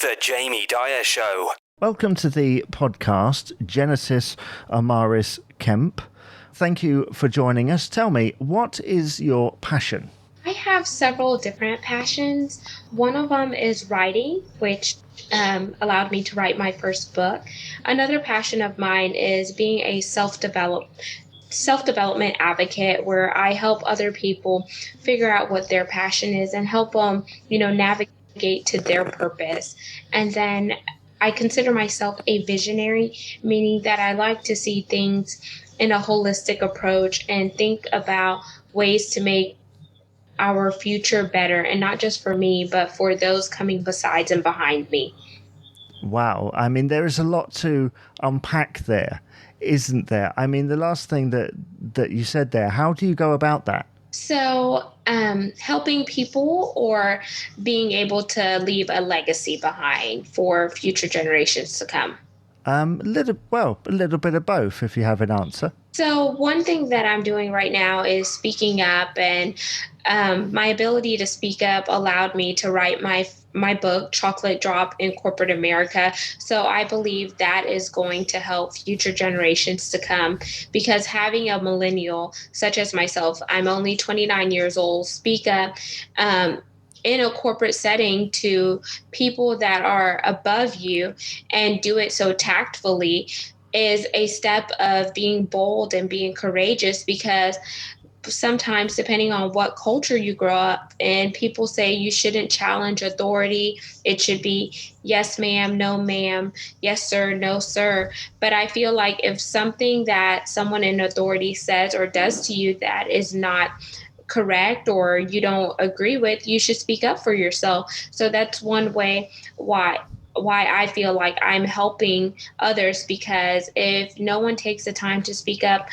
The Jamie Dyer Show. Welcome to the podcast, Genesis Amaris Kemp. Thank you for joining us. Tell me, what is your passion? I have several different passions. One of them is writing, which allowed me to write my first book. Another passion of mine is being a self-development advocate, where I help other people figure out what their passion is and help them, navigate to their purpose. And then I consider myself a visionary, meaning that I like to see things in a holistic approach and think about ways to make our future better, and not just for me, but for those coming besides and behind me. Wow. I mean, there is a lot to unpack there, isn't there? I mean, the last thing that you said there, how do you go about that? So, helping people or being able to leave a legacy behind for future generations to come. A little bit of both, if you have an answer. So one thing that I'm doing right now is speaking up, and my ability to speak up allowed me to write my book, Chocolate Drop in Corporate America. So I believe that is going to help future generations to come, because having a millennial such as myself, I'm only 29 years old, speak up in a corporate setting to people that are above you and do it so tactfully is a step of being bold and being courageous, because sometimes, depending on what culture you grow up in, people say you shouldn't challenge authority. It should be yes, ma'am, no, ma'am, yes, sir, no, sir. But I feel like if something that someone in authority says or does to you that is not correct or you don't agree with, you should speak up for yourself. So that's one way why I feel like I'm helping others, because if no one takes the time to speak up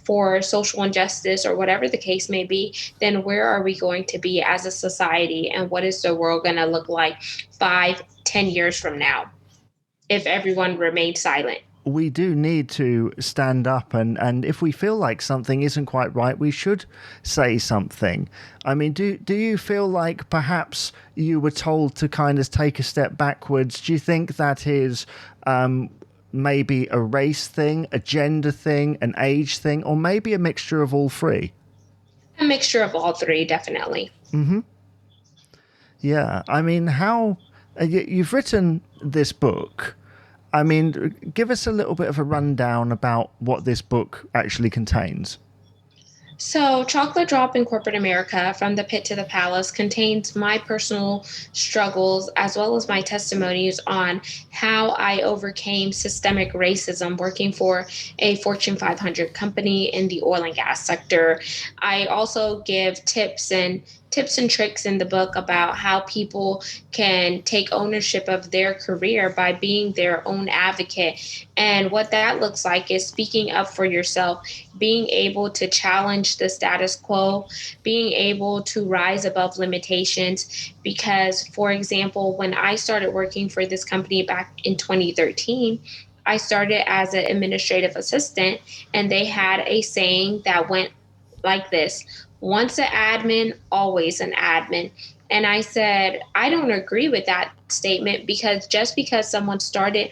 for social injustice or whatever the case may be, then where are we going to be as a society, and what is the world going to look like 5-10 years from now if everyone remains silent? We do need to stand up, and if we feel like something isn't quite right, we should say something. I mean, do you feel like perhaps you were told to kind of take a step backwards? Do you think that is maybe a race thing, a gender thing, an age thing, or maybe a mixture of all three? A mixture of all three, definitely. Mm-hmm. Yeah, I mean, how you've written this book. I mean, give us a little bit of a rundown about what this book actually contains. So, Chocolate Drop in Corporate America, From the Pit to the Palace, contains my personal struggles as well as my testimonies on how I overcame systemic racism working for a Fortune 500 company in the oil and gas sector. I also give tips and tricks in the book about how people can take ownership of their career by being their own advocate. And what that looks like is speaking up for yourself, being able to challenge the status quo, being able to rise above limitations. Because, for example, when I started working for this company back in 2013, I started as an administrative assistant, and they had a saying that went like this: once an admin, always an admin. And I said, I don't agree with that statement, because just because someone started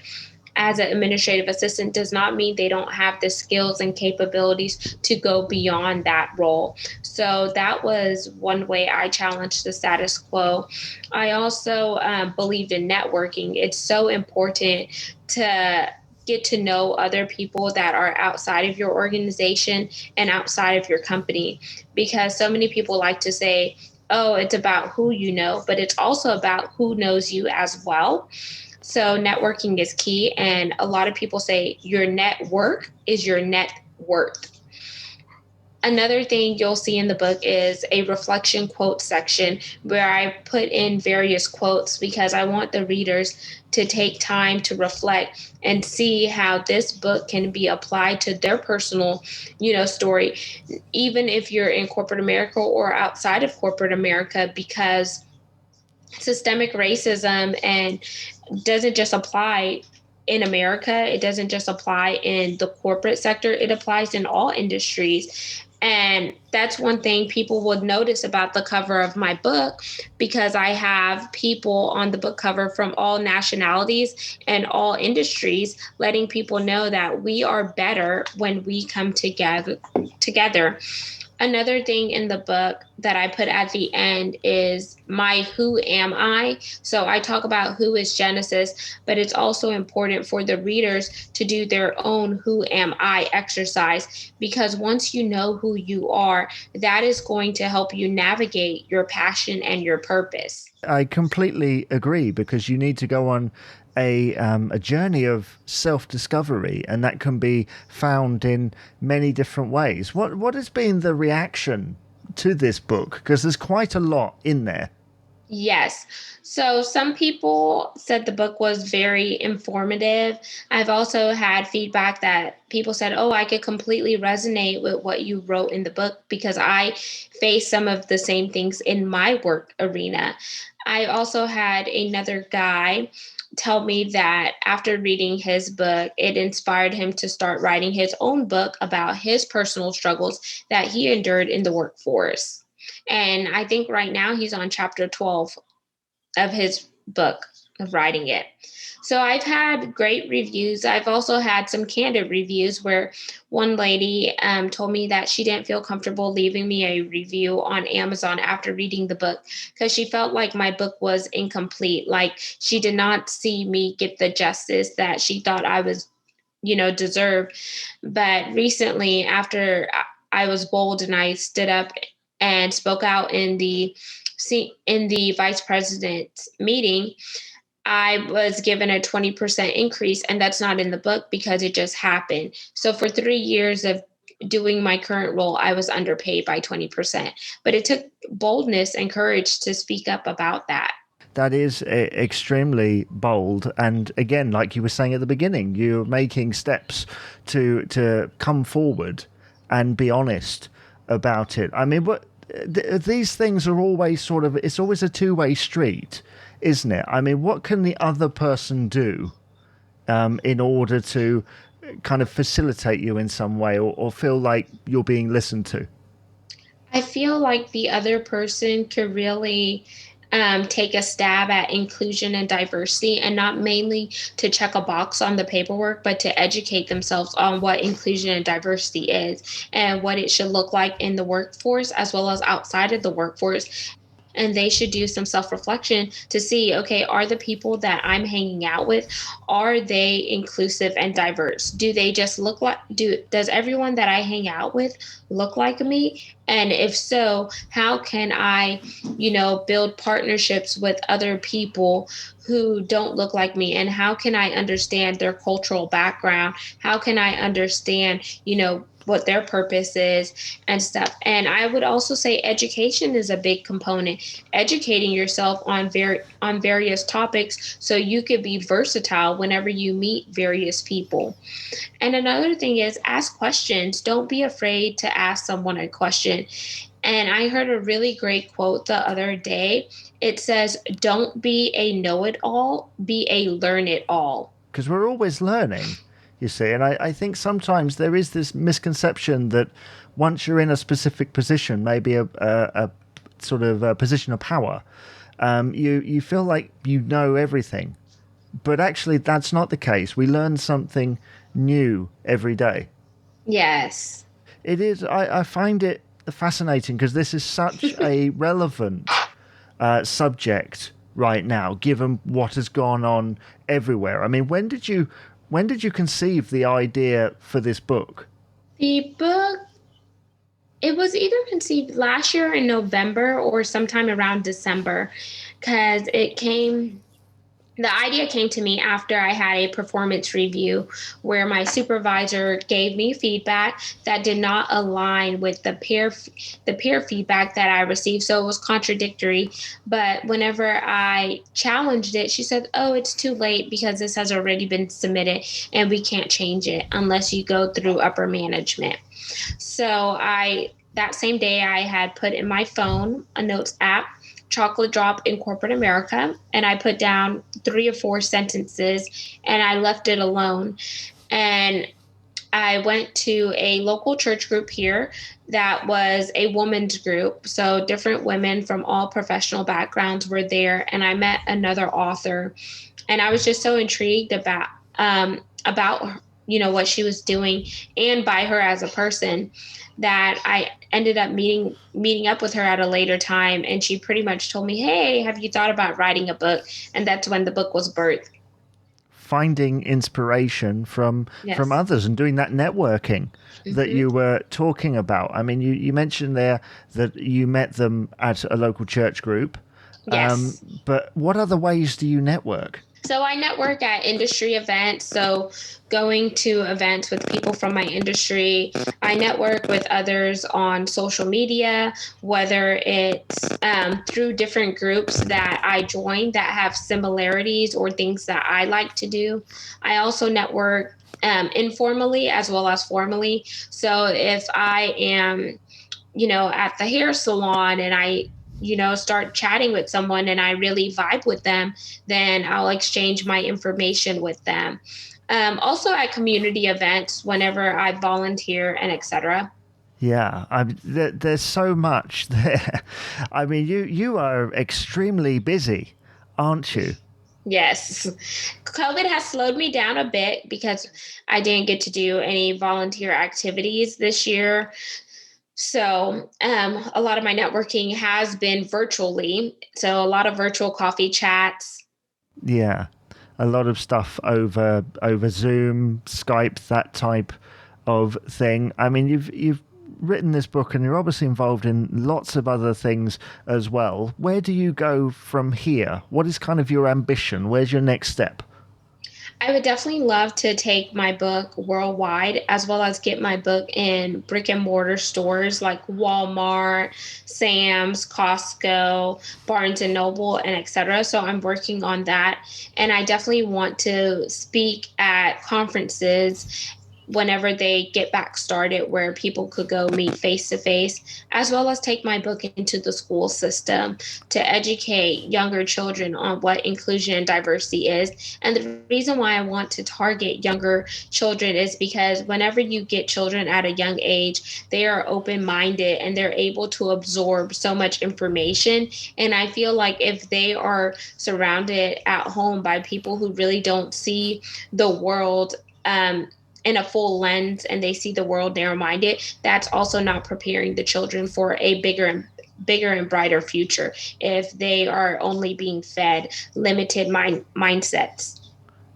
as an administrative assistant does not mean they don't have the skills and capabilities to go beyond that role. So that was one way I challenged the status quo. I also believed in networking. It's so important to get to know other people that are outside of your organization and outside of your company, because so many people like to say, oh, it's about who you know, but it's also about who knows you as well. So networking is key. And a lot of people say your network is your net worth. Another thing you'll see in the book is a reflection quote section where I put in various quotes, because I want the readers to take time to reflect and see how this book can be applied to their personal, story, even if you're in corporate America or outside of corporate America, because systemic racism and doesn't just apply in America. It doesn't just apply in the corporate sector. It applies in all industries. And that's one thing people would notice about the cover of my book, because I have people on the book cover from all nationalities and all industries, letting people know that we are better when we come together. Another thing in the book that I put at the end is my who am I. So I talk about who is Genesis, but it's also important for the readers to do their own who am I exercise, because once you know who you are, that is going to help you navigate your passion and your purpose. I completely agree, because you need to go on a journey of self-discovery, and that can be found in many different ways. What has been the reaction to this book? Because there's quite a lot in there. Yes. So some people said the book was very informative. I've also had feedback that people said, oh, I could completely resonate with what you wrote in the book, because I face some of the same things in my work arena. I also had another guy tell me that after reading his book, it inspired him to start writing his own book about his personal struggles that he endured in the workforce. And I think right now he's on chapter 12 of his book, of writing it. So I've had great reviews. I've also had some candid reviews where one lady told me that she didn't feel comfortable leaving me a review on Amazon after reading the book, because she felt like my book was incomplete. Like she did not see me get the justice that she thought I was, deserved. But recently, after I was bold and I stood up and spoke out in the vice president's meeting, I was given a 20% increase, and that's not in the book because it just happened. So for 3 years of doing my current role, I was underpaid by 20%. But it took boldness and courage to speak up about that. That is extremely bold, and again, like you were saying at the beginning, you're making steps to come forward and be honest about it. I mean, these things are always it's always a two-way street, isn't it? I mean, what can the other person do in order to kind of facilitate you in some way, or feel like you're being listened to? I feel like the other person could really take a stab at inclusion and diversity, and not mainly to check a box on the paperwork, but to educate themselves on what inclusion and diversity is and what it should look like in the workforce as well as outside of the workforce. And they should do some self-reflection to see, okay, are the people that I'm hanging out with, are they inclusive and diverse? Do they just look like, does everyone that I hang out with look like me? And if so, how can I, build partnerships with other people who don't look like me? And how can I understand their cultural background? How can I understand, what their purpose is and stuff. And I would also say education is a big component. Educating yourself on various topics so you could be versatile whenever you meet various people. And another thing is ask questions. Don't be afraid to ask someone a question. And I heard a really great quote the other day. It says, "Don't be a know-it-all, be a learn-it-all." Because we're always learning, you see. And I think sometimes there is this misconception that once you're in a specific position, maybe a sort of a position of power, you feel like you know everything. But actually, that's not the case. We learn something new every day. Yes. It is. I find it fascinating because this is such a relevant subject right now, given what has gone on everywhere. I mean, when did you conceive the idea for this book? The book, it was either conceived last year in November or sometime around December, because the idea came to me after I had a performance review where my supervisor gave me feedback that did not align with the peer feedback that I received. So it was contradictory. But whenever I challenged it, she said, "Oh, it's too late because this has already been submitted and we can't change it unless you go through upper management." So that same day I had put in my phone a notes app, chocolate drop in corporate America, and I put down 3 or 4 sentences and I left it alone. And I went to a local church group here that was a women's group. So different women from all professional backgrounds were there, and I met another author, and I was just so intrigued about what she was doing and by her as a person, that I ended up meeting up with her at a later time, and she pretty much told me, "Hey, have you thought about writing a book?" And that's when the book was birthed. Finding inspiration from Yes. others and doing that networking that Hmm. you were talking about. I mean, you mentioned there that you met them at a local church group, Yes. but what other ways do you network? So I network at industry events. So going to events with people from my industry. I network with others on social media, whether it's through different groups that I join that have similarities or things that I like to do. I also network informally as well as formally. So if I am at the hair salon and I start chatting with someone and I really vibe with them, then I'll exchange my information with them. Also at community events, whenever I volunteer and etc. Yeah, there's so much there. I mean, you are extremely busy, aren't you? Yes. COVID has slowed me down a bit because I didn't get to do any volunteer activities this year. So, a lot of my networking has been virtually. So, a lot of virtual coffee chats. Yeah, a lot of stuff over Zoom, Skype, that type of thing. I mean, you've written this book and you're obviously involved in lots of other things as well. Where do you go from here? What is kind of your ambition? Where's your next step? I would definitely love to take my book worldwide, as well as get my book in brick and mortar stores like Walmart, Sam's, Costco, Barnes and Noble, and etc. So I'm working on that. And I definitely want to speak at conferences whenever they get back started, where people could go meet face to face, as well as take my book into the school system to educate younger children on what inclusion and diversity is. And the reason why I want to target younger children is because whenever you get children at a young age, they are open minded and they're able to absorb so much information. And I feel like if they are surrounded at home by people who really don't see the world, in a full lens, and they see the world narrow minded, that's also not preparing the children for a bigger and brighter future if they are only being fed limited mindsets.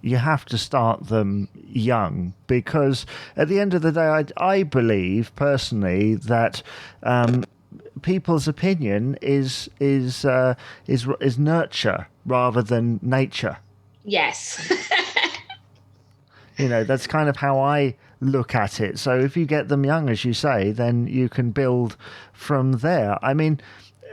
You have to start them young because at the end of the day, I believe personally that people's opinion is nurture rather than nature. Yes. That's kind of how I look at it. So if you get them young, as you say, then you can build from there. I mean,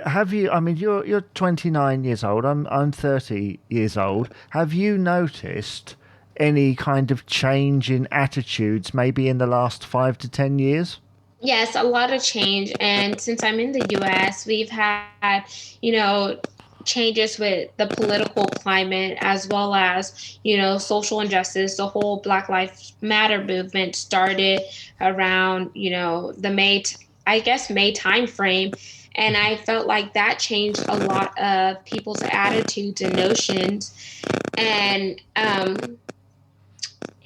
you're 29 years old. I'm 30 years old. Have you noticed any kind of change in attitudes maybe in the last 5 to 10 years? Yes, a lot of change. And since I'm in the US, we've had, you know, changes with the political climate, as well as, social injustice. The whole Black Lives Matter movement started around, I guess May time frame. And I felt like that changed a lot of people's attitudes and notions. And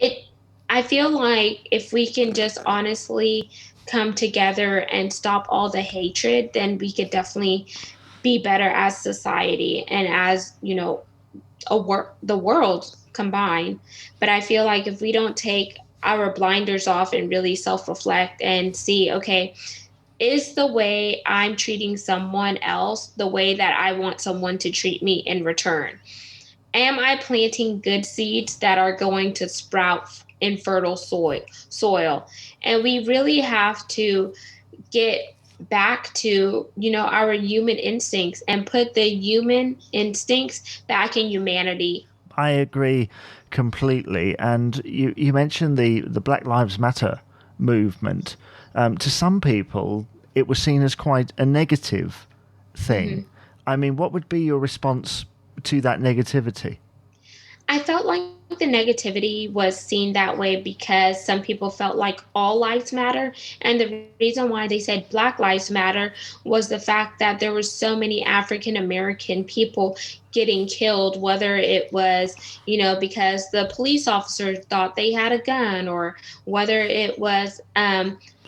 it I feel like if we can just honestly come together and stop all the hatred, then we could definitely be better as society and as, the world combined. But I feel like if we don't take our blinders off and really self-reflect and see, okay, is the way I'm treating someone else the way that I want someone to treat me in return? Am I planting good seeds that are going to sprout in fertile soil? And we really have to get back to, our human instincts and put the human instincts back in humanity. I agree completely. And you mentioned the Black Lives Matter movement. To some people, it was seen as quite a negative thing. Mhm. I mean, what would be your response to that negativity? I felt like the negativity was seen that way because some people felt like all lives matter. And the reason why they said Black Lives Matter was the fact that there were so many African American people getting killed, whether it was, because the police officer thought they had a gun, or whether it was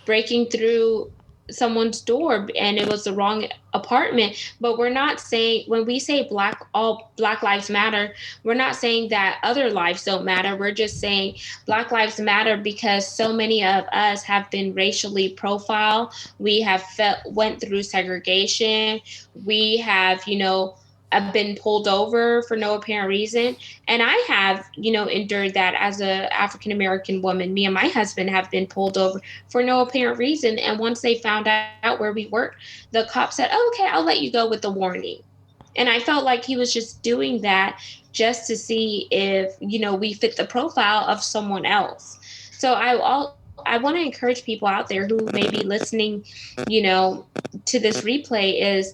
breaking through someone's door and it was the wrong apartment. But we're not saying, when we say all Black Lives Matter, we're not saying that other lives don't matter. We're just saying Black Lives Matter because so many of us have been racially profiled. We have went through segregation. We have, have been pulled over for no apparent reason. And I have, endured that as a African American woman. Me and my husband have been pulled over for no apparent reason. And once they found out where we worked, the cop said, "Oh, okay, I'll let you go with the warning." And I felt like he was just doing that just to see if, we fit the profile of someone else. So I want to encourage people out there who may be listening, to this replay is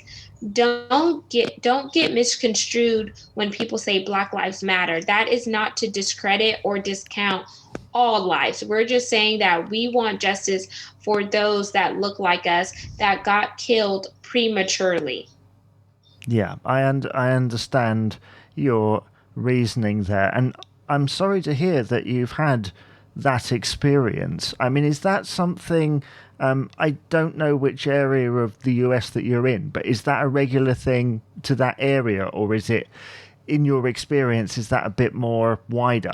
don't get misconstrued when people say Black Lives Matter. That is not to discredit or discount all lives. We're just saying that we want justice for those that look like us that got killed prematurely. Yeah, I understand your reasoning there, and I'm sorry to hear that you've had that experience. I mean, is that something? I don't know which area of the US that you're in, but is that a regular thing to that area, or is it, in your experience, is that a bit more wider?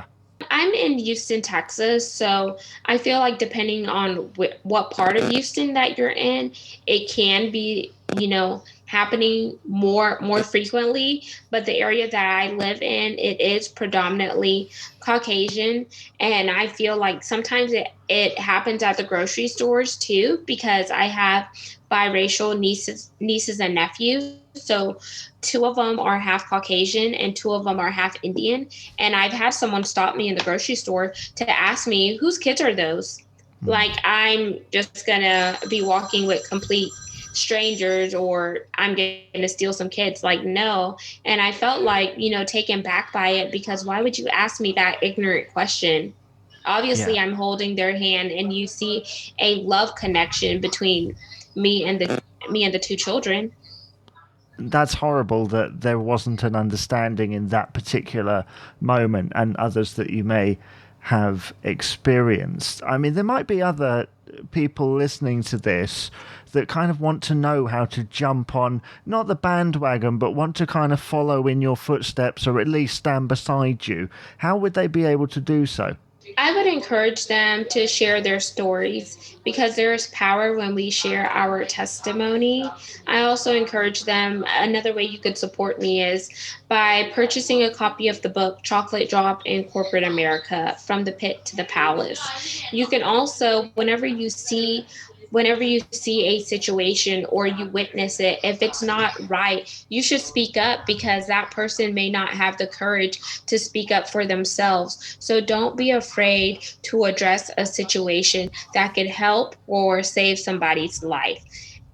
I'm in Houston, Texas, so I feel like depending on what part of Houston that you're in, it can be, happening more frequently. But the area that I live in, it is predominantly Caucasian, and I feel like sometimes it happens at the grocery stores too, because I have biracial nieces and nephews. So two of them are half Caucasian and two of them are half Indian. And I've had someone stop me in the grocery store to ask me, whose kids are those? Like, I'm just gonna be walking with complete strangers, or I'm gonna steal some kids. Like, no. And I felt like, taken back by it, because why would you ask me that ignorant question? Yeah. Obviously, I'm holding their hand, and you see a love connection between me and the two children. That's horrible that there wasn't an understanding in that particular moment and others that you may have experienced. I mean, there might be other people listening to this that kind of want to know how to jump on, not the bandwagon, but want to kind of follow in your footsteps or at least stand beside you. How would they be able to do so? I would encourage them to share their stories, because there is power when we share our testimony. I also encourage them, another way you could support me is by purchasing a copy of the book Chocolate Drop in Corporate America, From the Pit to the Palace. You can also, whenever you see a situation or you witness it, if it's not right, you should speak up, because that person may not have the courage to speak up for themselves. So don't be afraid to address a situation that could help or save somebody's life.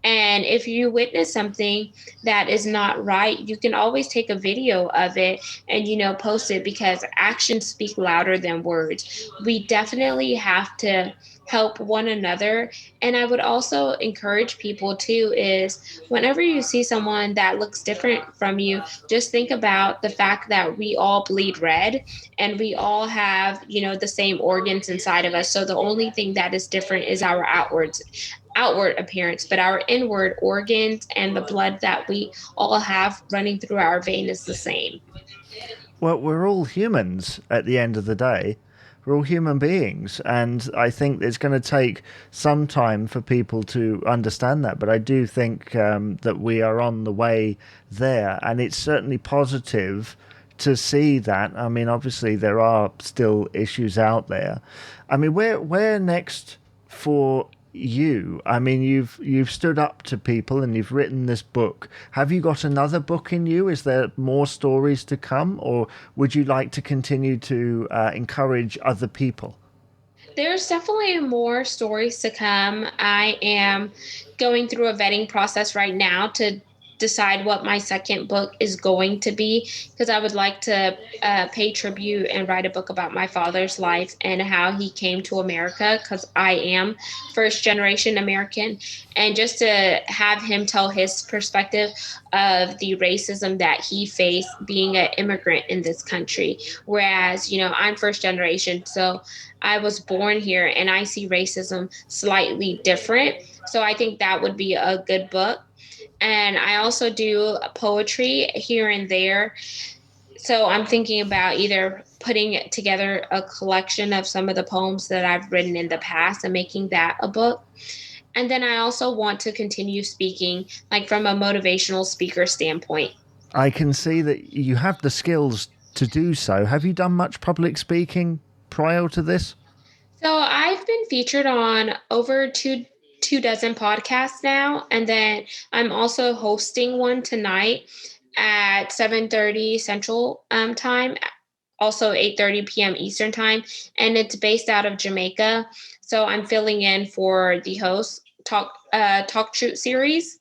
And if you witness something that is not right, you can always take a video of it and, post it, because actions speak louder than words. We definitely have to help one another. And I would also encourage people too is, whenever you see someone that looks different from you, just think about the fact that we all bleed red and we all have, the same organs inside of us. So the only thing that is different is our outward appearance, but our inward organs and the blood that we all have running through our vein is the same. Well, we're all humans at the end of the day. We're all human beings. And I think it's going to take some time for people to understand that. But I do think that we are on the way there. And it's certainly positive to see that. I mean, obviously, there are still issues out there. I mean, where next for you? I mean, you've stood up to people and you've written this book. Have you got another book in you? Is there more stories to come, or would you like to continue to encourage other people? There's definitely more stories to come. I am going through a vetting process right now to decide what my second book is going to be, because I would like to pay tribute and write a book about my father's life and how he came to America, because I am first generation American, and just to have him tell his perspective of the racism that he faced being an immigrant in this country. Whereas, I'm first generation, so I was born here and I see racism slightly different. So I think that would be a good book. And I also do poetry here and there. So I'm thinking about either putting together a collection of some of the poems that I've written in the past and making that a book. And then I also want to continue speaking, like from a motivational speaker standpoint. I can see that you have the skills to do so. Have you done much public speaking prior to this? So I've been featured on over two dozen podcasts now, and then I'm also hosting one tonight at 7:30 Central time, also 8:30 p.m. Eastern time, and it's based out of Jamaica. So I'm filling in for the host talk shoot series,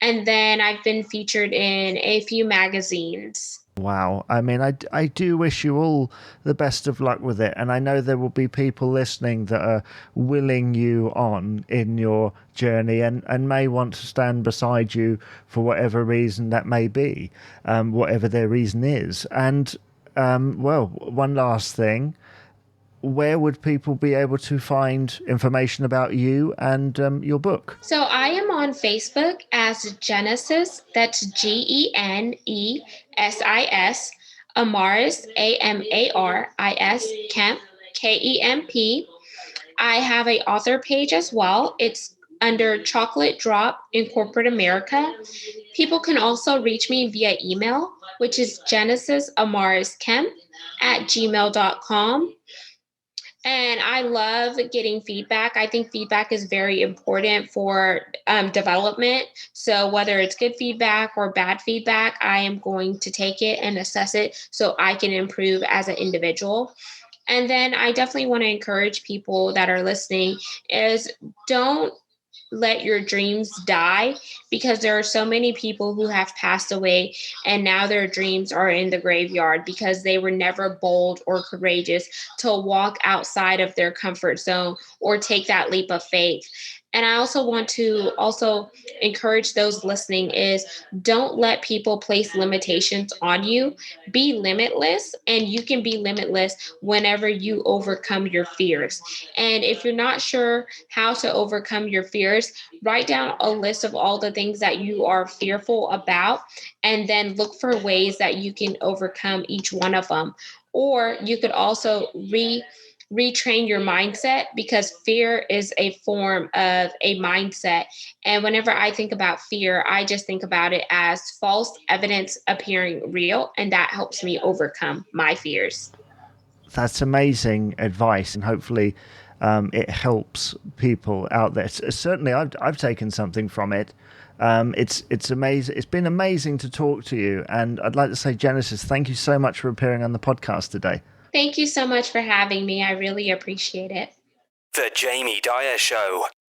and then I've been featured in a few magazines. Wow. I mean, I do wish you all the best of luck with it. And I know there will be people listening that are willing you on in your journey and may want to stand beside you for whatever reason that may be, whatever their reason is. And, well, one last thing. Where would people be able to find information about you and your book? So I am on Facebook as Genesis, that's Genesis, Amaris, Amaris, Kemp, Kemp. I have a author page as well. It's under Chocolate Drop in Corporate America. People can also reach me via email, which is genesisamarisKemp@gmail.com. And I love getting feedback. I think feedback is very important for development. So whether it's good feedback or bad feedback, I am going to take it and assess it so I can improve as an individual. And then I definitely want to encourage people that are listening is don't let your dreams die, because there are so many people who have passed away and now their dreams are in the graveyard because they were never bold or courageous to walk outside of their comfort zone or take that leap of faith. And I also want to encourage those listening is don't let people place limitations on you. Be limitless, and you can be limitless whenever you overcome your fears. And if you're not sure how to overcome your fears, write down a list of all the things that you are fearful about, and then look for ways that you can overcome each one of them. Or you could also retrain your mindset, because fear is a form of a mindset. And whenever I think about fear, I just think about it as false evidence appearing real, and that helps me overcome my fears. That's amazing advice, and hopefully it helps people out there. Certainly, I've taken something from it. It's amazing. It's been amazing to talk to you, and I'd like to say, Genesis, thank you so much for appearing on the podcast today. Thank you so much for having me. I really appreciate it. The Jamie Dyer Show.